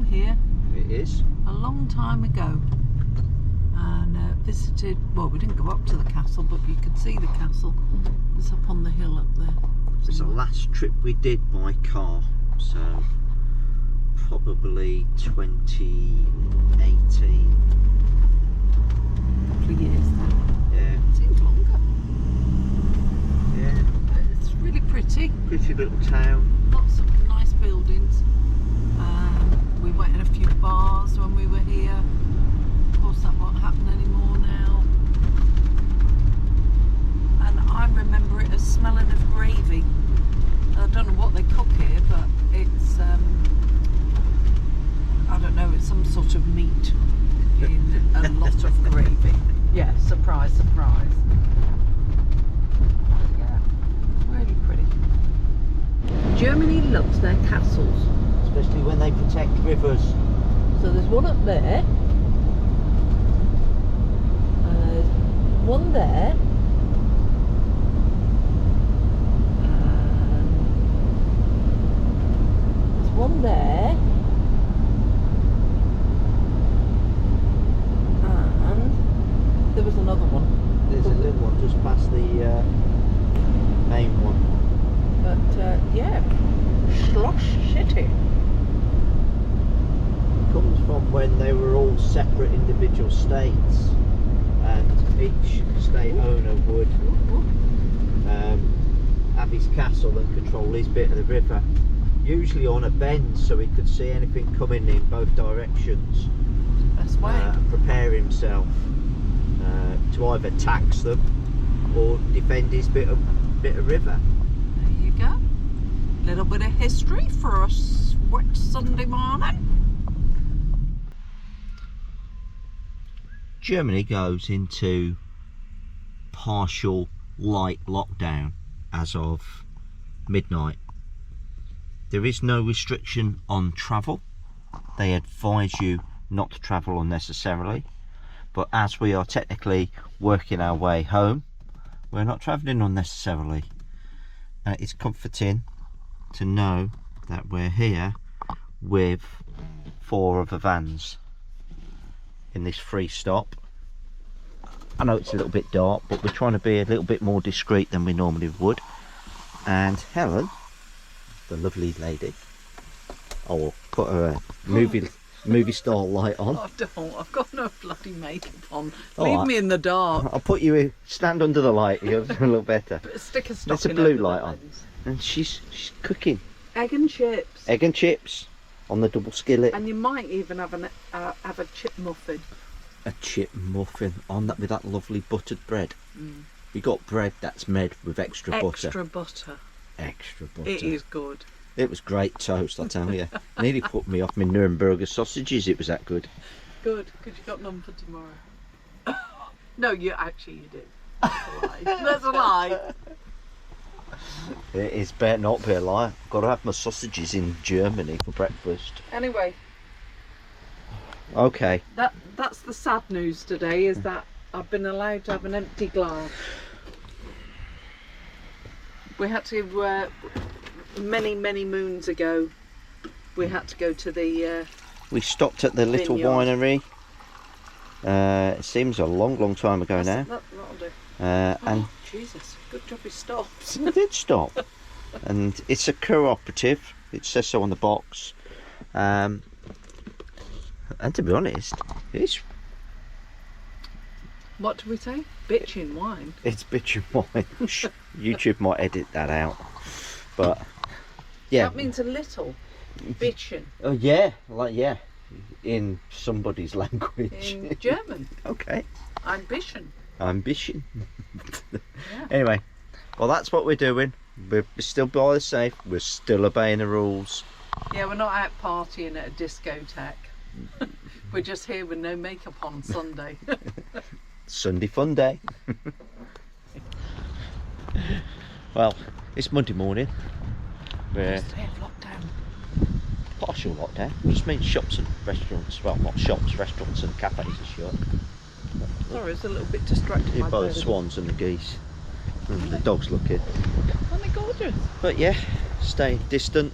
here. It is. A long time ago. And visited, well, we didn't go up to the castle, but you could see the castle. It's up on the hill up there. It's the last trip we did by car, so probably 2018. A couple of years then. Yeah. It seems longer. Yeah. It's really pretty. Pretty little town. Lots of nice buildings. We went in a few bars when we were here. Of course, that won't happen anymore now. And I remember it as smelling of gravy. I don't know what they cook here, but it's I don't know, it's some sort of meat in a lot of gravy. Yeah, surprise, surprise. Yeah, really pretty. Germany loves their castles. Especially when they protect rivers. So there's one up there. One there. There's one there. And there was another one. There's a little one just past the main one. But yeah, Schloss City. Comes from when they were all separate individual states, and each state owner would have his castle and control his bit of the river, usually on a bend, so he could see anything coming in both directions. That's way. And prepare himself to either tax them or defend his bit of river. There you go. Little bit of history for a wet Sunday morning. Germany goes into partial light lockdown as of midnight. There is no restriction on travel. They advise you not to travel unnecessarily, but as we are technically working our way home, we're not travelling unnecessarily. It's comforting to know that we're here with 4 other vans in this free stop. I know it's a little bit dark, but we're trying to be a little bit more discreet than we normally would. And Helen, the lovely lady, I will put her a movie star light on. I don't. I've got no bloody makeup on. All Leave right. me in the dark. I'll put you in, stand under the light. You'll a little better. Put a sticker There's stocking a blue over light the on, lens. and she's cooking Egg and chips. egg and chips on the double skillet. And you might even have a chip muffin. A chip muffin on that with that lovely buttered bread. Mm. You got bread that's made with extra butter. Extra butter. Extra butter. It is good. It was great toast, I tell you. Nearly put me off my Nuremberger sausages. It was that good. Good, because you got none for tomorrow. No, you did. That's a lie. That's a lie. It is better not be a lie. I've got to have my sausages in Germany for breakfast. Anyway, Okay. that's the sad news today, is that I've been allowed to have an empty glass. We had to, many moons ago, we had to go to the We stopped at the little vineyard. winery. It seems a long time ago now. That'll do. And Jesus, good job we stopped. we did stop. And it's a cooperative. It says so on the box. And to be honest, What do we say? Bitchin' wine. it's bitchin' wine. YouTube might edit that out. But yeah. That means a little. Bitchin'. Oh yeah, in somebody's language. In German. Okay. Ambition. Ambition. Yeah. Anyway, well that's what we're doing. We're still by the safe. We're still obeying the rules. Yeah, we're not out partying at a discotheque. We're just here with no makeup on Sunday. Sunday fun day. Well, it's Monday morning. We're First day of lockdown. partial lockdown. Just means shops and restaurants. Well, not shops, restaurants and cafes are shut. Sorry, it's a little bit distracted Here by by the birds. swans and the geese. And the dog's looking. Aren't they gorgeous? But yeah, staying distant,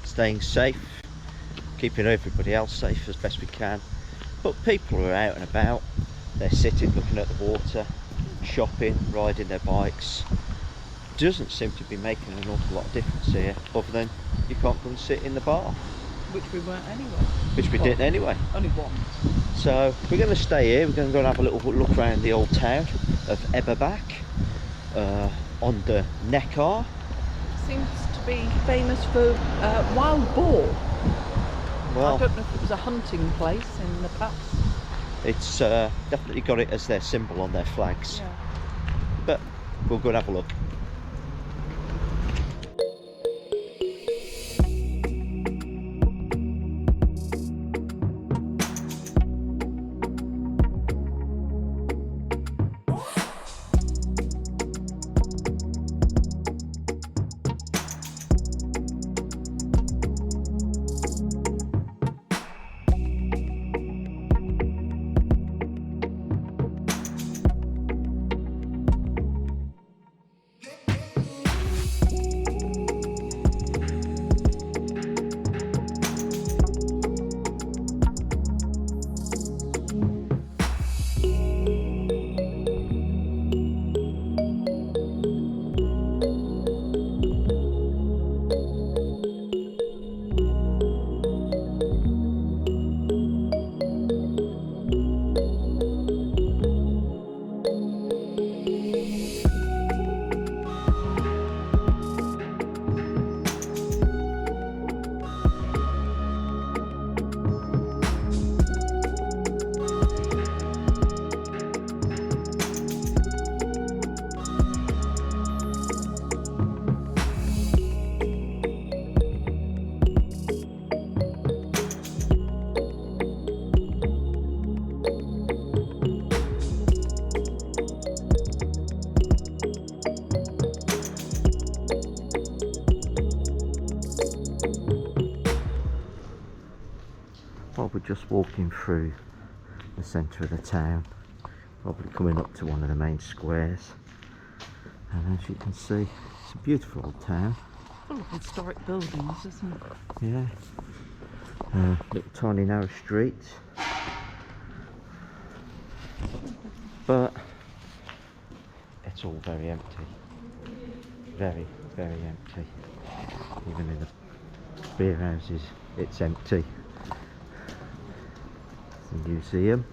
staying safe. keeping everybody else safe as best we can. But people are out and about, they're sitting looking at the water, shopping, riding their bikes. Doesn't seem to be making an awful lot of difference here, other than you can't go and sit in the bar. Which we weren't anyway. Which we didn't anyway. Only once. So we're going to stay here, we're going to go and have a little look around the old town of Eberbach, on the Neckar. Seems to be famous for wild boar. Well, I don't know if it was a hunting place in the past. it's definitely got it as their symbol on their flags. Yeah. But we'll go and have a look. Well, we're just walking through the centre of the town, probably coming up to one of the main squares, and as you can see, it's a beautiful old town. Full of historic buildings, isn't it? Yeah, little tiny narrow streets, but it's all very empty, very, very empty. Even in the beer houses, it's empty. The museum,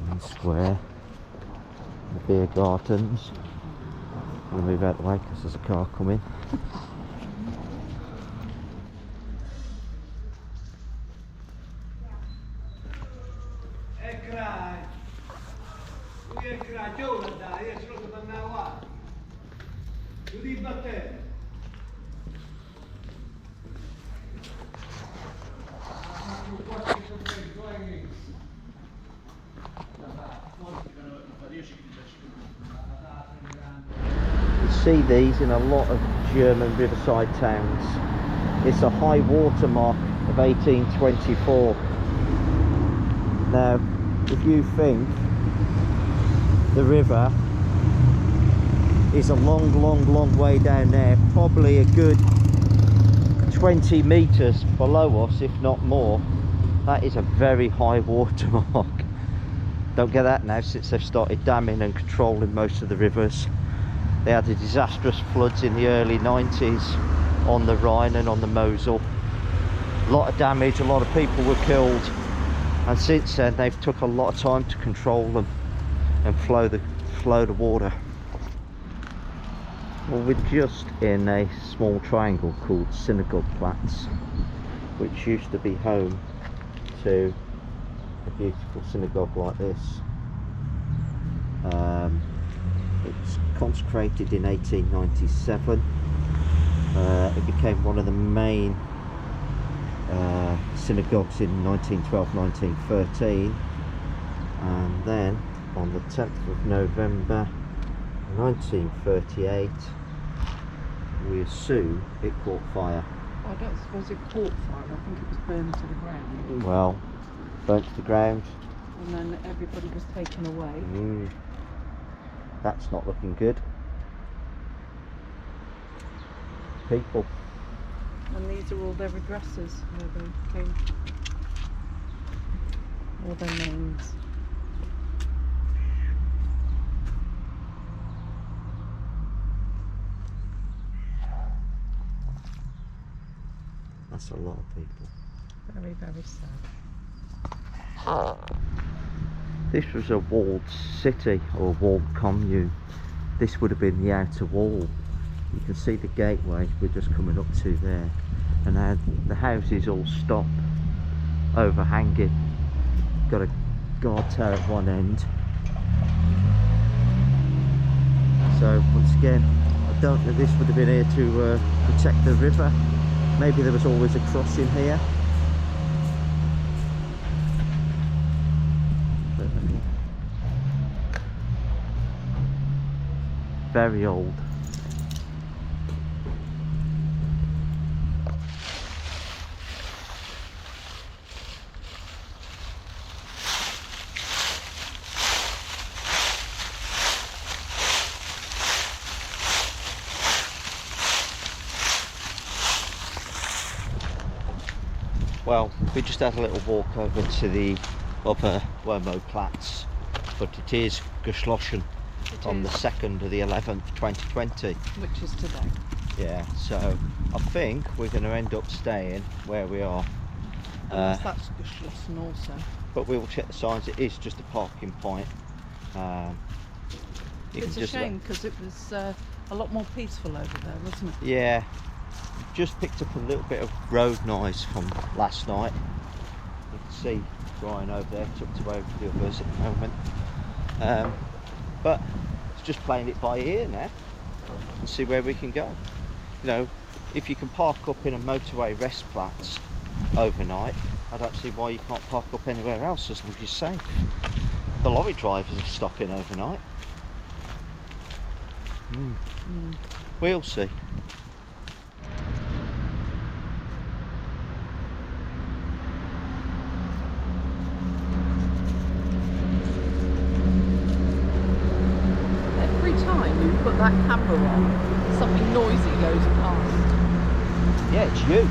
main square, the beer gardens. I'm going to move out of the way because there's a car coming. See these in a lot of German riverside towns. It's a high water mark of 1824. Now, if you think the river is a long way down there, probably a good 20 metres below us, if not more, that is a very high water mark. Don't get that now since they've started damming and controlling most of the rivers. They had the disastrous floods in the early 90s on the Rhine and on the Mosel. A lot of damage, a lot of people were killed, and since then they've took a lot of time to control them and flow the water. Well, we're just in a small triangle called Synagogueplatz, which used to be home to a beautiful synagogue like this. It's consecrated in 1897. It became one of the main synagogues in 1912-1913, and then on the 10th of November 1938 we assume it caught fire. I don't suppose it caught fire, I think it was burned to the ground. Well, burnt to the ground. And then everybody was taken away. That's not looking good. People. And these are all their addresses where they came. All their names. That's a lot of people. Very, very sad. This was a walled city or walled commune. This would have been the outer wall. You can see the gateway we're just coming up to there. And now the houses all stop, overhanging. Got a guard tower at one end. So once again, I don't know, this would have been here to protect the river. Maybe there was always a crossing here. But, very old. Well, we just had a little walk over to the upper Wormoplatz, but it is geschlossen on the 2nd of the 11th, 2020. Which is today. Yeah, so I think we're going to end up staying where we are. Unless that's geschlossen also. But we will check the signs. It is just a parking point. It's a shame because it was a lot more peaceful over there, wasn't it? Yeah. Just picked up a little bit of road noise from last night. You can see Brian over there tucked away with the others at the moment. But it's just playing it by ear now and see where we can go. You know, if you can park up in a motorway restplatz overnight, I don't see why you can't park up anywhere else as long as you're safe. The lorry drivers are stopping overnight. We'll see. Put that camera on, something noisy goes past. Yeah, it's you.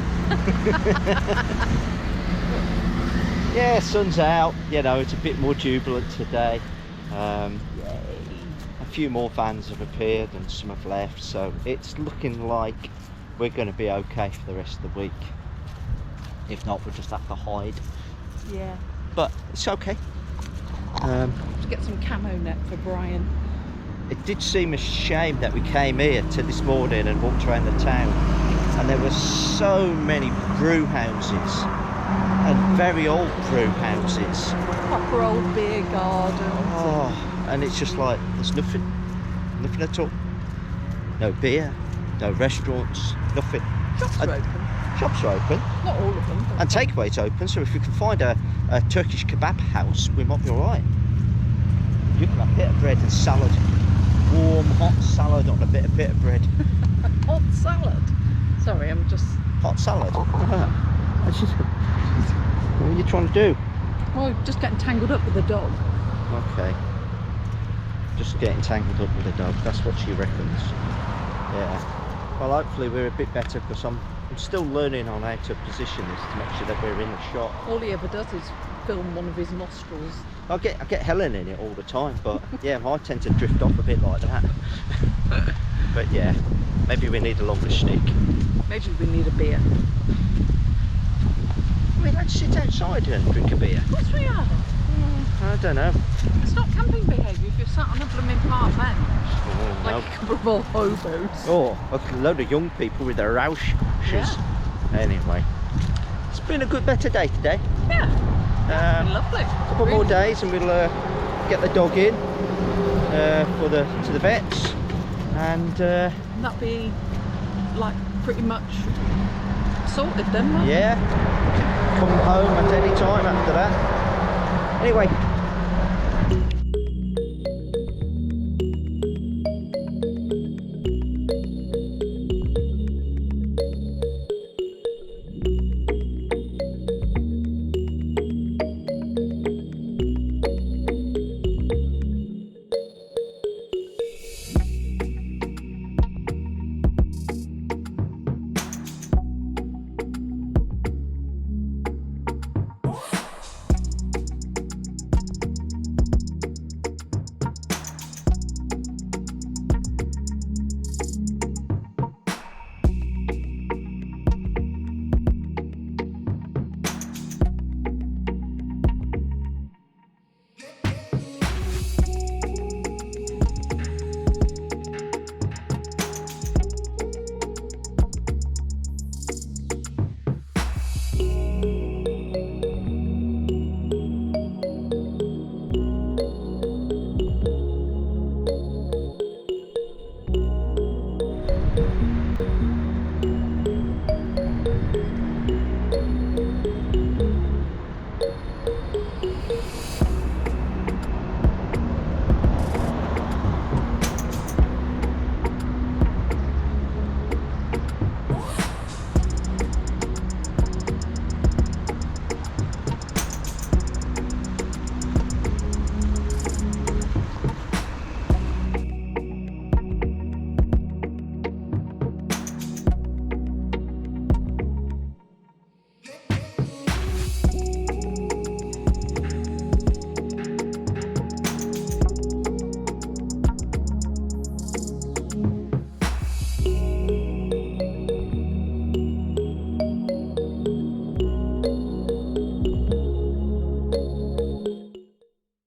Yeah, sun's out, you know, it's a bit more jubilant today. A few more vans have appeared and some have left, so it's looking like we're going to be okay for the rest of the week. If not, we'll just have to hide. Yeah. But it's okay. To get some camo net for Brian. It did seem a shame that we came here to this morning and walked around the town and there were so many brew houses and very old brew houses. Proper old beer gardens. Oh, and it's just like there's nothing at all. No beer, no restaurants, nothing. Shops are open. Shops are open. Not all of them. And takeaway's open, so if we can find a Turkish kebab house, we might be alright. You can have a bit of bread and salad. Warm, hot salad on a bit of bread. Hot salad? Sorry, I'm just... Hot salad? What are you trying to do? Well, just getting tangled up with the dog. Okay. Just getting tangled up with the dog, that's what she reckons. Yeah. Well, hopefully we're a bit better because I'm still learning on how to position this to make sure that we're in the shot. All he ever does is film one of his nostrils. I get Helen in it all the time, but yeah, I tend to drift off a bit like that. But yeah, maybe we need a longer stick. Maybe we need a beer. We'd like to sit outside and drink a beer. Of course we are. I don't know. It's not camping behaviour if you're sat on a blooming park bench. Oh, like no. a couple of old hobos. Oh, a load of young people with their Roush shoes. Yeah. Anyway, it's been a better day today. Yeah. It's been lovely. A couple more days and we'll get the dog in to the vets, and that'll be like pretty much sorted then, won't it? yeah, come home at any time after that. Anyway,